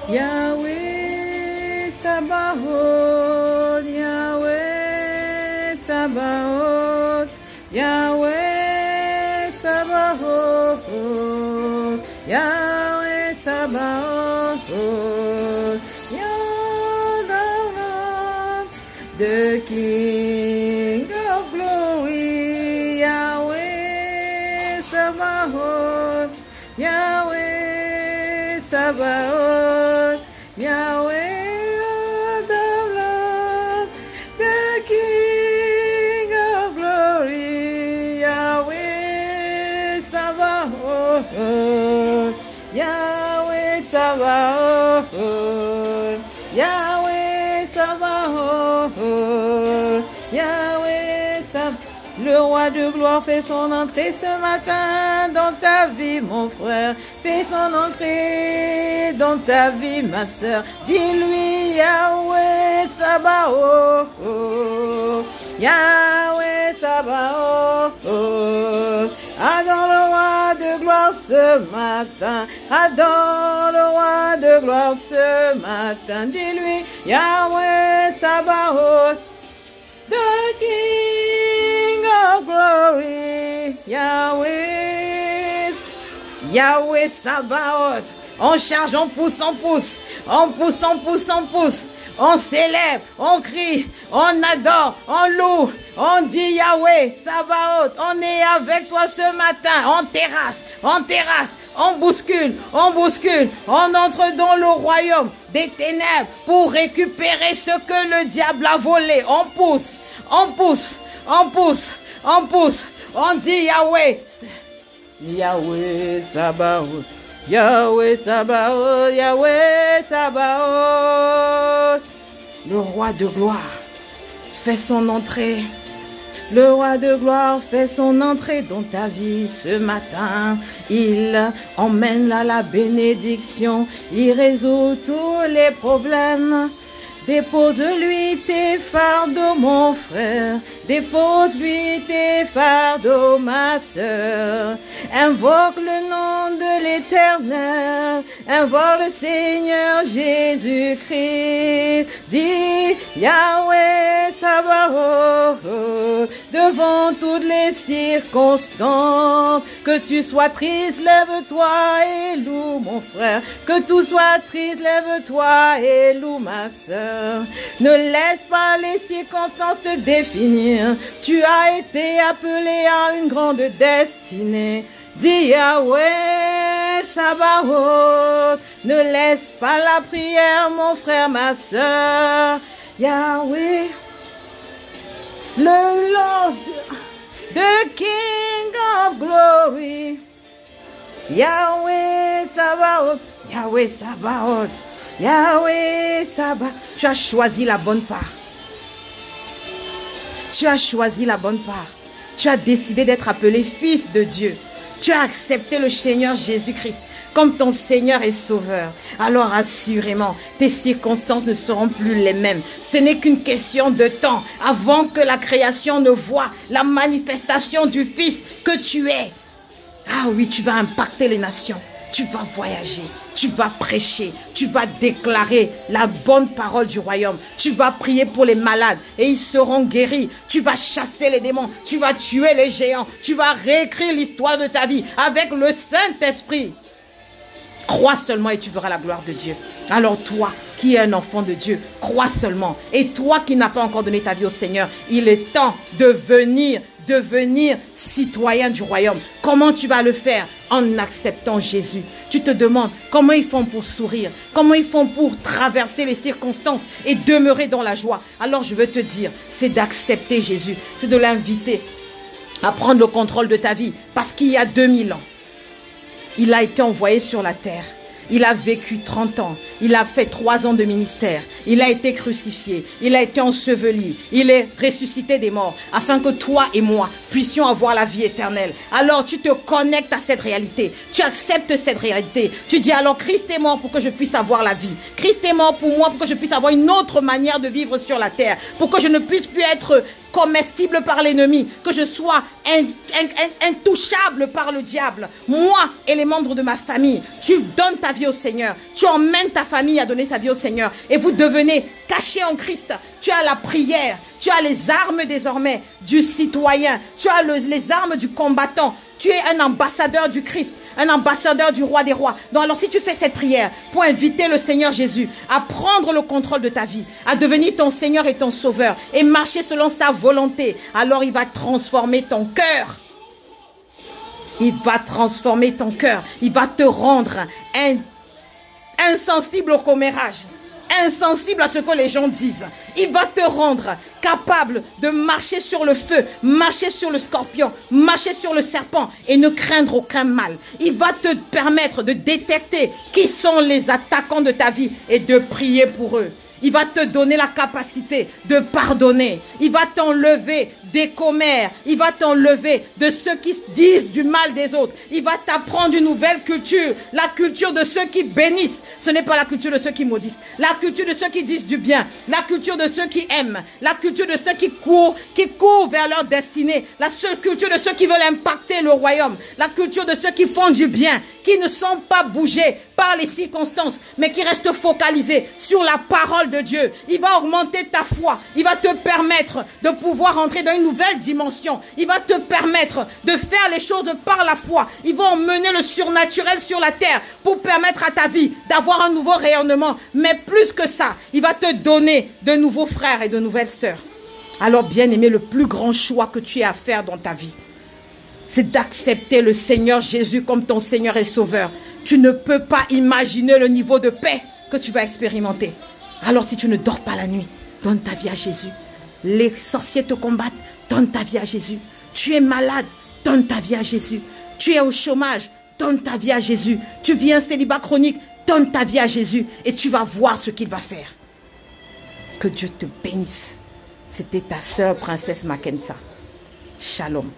Yahweh Sabaoth, Yahweh Sabaoth, Yahweh Sabaoth, Yahweh Sabaoth, Yahweh, the King of glory, Yahweh Sabaoth, Yahweh Sabaoth, Yahweh the Lord, the King of glory, Yahweh Sabaoth, Yahweh Sabaoth, Yahweh Sabaoth, Yahweh Sabaoth. Le roi de gloire fait son entrée ce matin dans ta vie, mon frère. Fait son entrée dans ta vie, ma sœur. Dis-lui Yahweh Sabaoth, Yahweh Sabaoth. Adore le roi de gloire ce matin. Adore le roi de gloire ce matin. Dis-lui Yahweh Sabaoth, the King of glory, Yahweh, Yahweh Sabaoth. On charge, on pousse, on pousse, on pousse, on pousse, on pousse. On célèbre, on crie, on adore, on loue, on dit Yahweh Sabaoth. On est avec toi ce matin, on terrasse, on bouscule, on entre dans le royaume des ténèbres pour récupérer ce que le diable a volé. On pousse, on pousse, on pousse, on pousse, on dit Yahweh, Yahweh Sabaoth, Yahweh Sabaoth, Yahweh Sabaoth. Le roi de gloire fait son entrée. Le roi de gloire fait son entrée dans ta vie ce matin. Il emmène là la bénédiction. Il résout tous les problèmes. Dépose-lui tes fardeaux, mon frère. Dépose-lui tes fardeaux, ma sœur. Invoque le nom de l'Éternel. Invoque le Seigneur Jésus-Christ. Dis Yahweh Sabaoth. Devant toutes les circonstances. Que tu sois triste, lève-toi et loue, mon frère. Que tu sois triste, lève-toi et loue, ma sœur. Ne laisse pas les circonstances te définir. Tu as été appelé à une grande destinée. Dis Yahweh Sabaoth. Ne laisse pas la prière, mon frère, ma sœur. Yahweh, le Lord, the King of glory. Yahweh Sabaoth, Yahweh Sabaoth, Yahweh Sabaoth. Tu as choisi la bonne part. Tu as choisi la bonne part. Tu as décidé d'être appelé fils de Dieu. Tu as accepté le Seigneur Jésus-Christ comme ton Seigneur et Sauveur. Alors assurément, tes circonstances ne seront plus les mêmes. Ce n'est qu'une question de temps avant que la création ne voie la manifestation du Fils que tu es. Ah oui, tu vas impacter les nations. Tu vas voyager, tu vas prêcher, tu vas déclarer la bonne parole du royaume. Tu vas prier pour les malades et ils seront guéris. Tu vas chasser les démons, tu vas tuer les géants. Tu vas réécrire l'histoire de ta vie avec le Saint-Esprit. Crois seulement et tu verras la gloire de Dieu. Alors toi qui es un enfant de Dieu, crois seulement. Et toi qui n'as pas encore donné ta vie au Seigneur, il est temps de devenir citoyen du royaume. Comment tu vas le faire? En acceptant Jésus. Tu te demandes comment ils font pour sourire, comment ils font pour traverser les circonstances et demeurer dans la joie. Alors je veux te dire, c'est d'accepter Jésus, c'est de l'inviter à prendre le contrôle de ta vie. Parce qu'il y a 2000 ans, il a été envoyé sur la terre. Il a vécu 30 ans. Il a fait 3 ans de ministère. Il a été crucifié. Il a été enseveli. Il est ressuscité des morts afin que toi et moi puissions avoir la vie éternelle. Alors tu te connectes à cette réalité. Tu acceptes cette réalité. Tu dis alors Christ est mort pour que je puisse avoir la vie. Christ est mort pour moi pour que je puisse avoir une autre manière de vivre sur la terre. Pour que je ne puisse plus être comestible par l'ennemi, que je sois intouchable par le diable. Moi et les membres de ma famille, tu donnes ta vie au Seigneur. Tu emmènes ta famille à donner sa vie au Seigneur. Et vous devenez cachés en Christ. Tu as la prière. Tu as les armes désormais du citoyen. Tu as les armes du combattant. Tu es un ambassadeur du Christ, un ambassadeur du roi des rois. Donc alors si tu fais cette prière pour inviter le Seigneur Jésus à prendre le contrôle de ta vie, à devenir ton Seigneur et ton Sauveur et marcher selon sa volonté, alors il va transformer ton cœur. Il va transformer ton cœur. Il va te rendre insensible au commérage, insensible à ce que les gens disent. Il va te rendre capable de marcher sur le feu, marcher sur le scorpion, marcher sur le serpent et ne craindre aucun mal. Il va te permettre de détecter qui sont les attaquants de ta vie et de prier pour eux. Il va te donner la capacité de pardonner. Il va t'enlever des commères. Il va t'enlever de ceux qui disent du mal des autres. Il va t'apprendre une nouvelle culture. La culture de ceux qui bénissent. Ce n'est pas la culture de ceux qui maudissent. La culture de ceux qui disent du bien. La culture de ceux qui aiment. La culture de ceux qui courent vers leur destinée. La seule culture de ceux qui veulent impacter le royaume. La culture de ceux qui font du bien. Qui ne sont pas bougés par les circonstances, mais qui restent focalisés sur la parole de Dieu. Il va augmenter ta foi. Il va te permettre de pouvoir entrer dans une nouvelle dimension. Il va te permettre de faire les choses par la foi. Il va emmener le surnaturel sur la terre pour permettre à ta vie d'avoir un nouveau rayonnement. Mais plus que ça, il va te donner de nouveaux frères et de nouvelles sœurs. Alors, bien-aimé, le plus grand choix que tu aies à faire dans ta vie, c'est d'accepter le Seigneur Jésus comme ton Seigneur et Sauveur. Tu ne peux pas imaginer le niveau de paix que tu vas expérimenter. Alors si tu ne dors pas la nuit, donne ta vie à Jésus. Les sorciers te combattent, donne ta vie à Jésus. Tu es malade, donne ta vie à Jésus. Tu es au chômage, donne ta vie à Jésus. Tu vis un célibat chronique, donne ta vie à Jésus. Et tu vas voir ce qu'il va faire. Que Dieu te bénisse. C'était ta sœur, princesse Makensa. Shalom.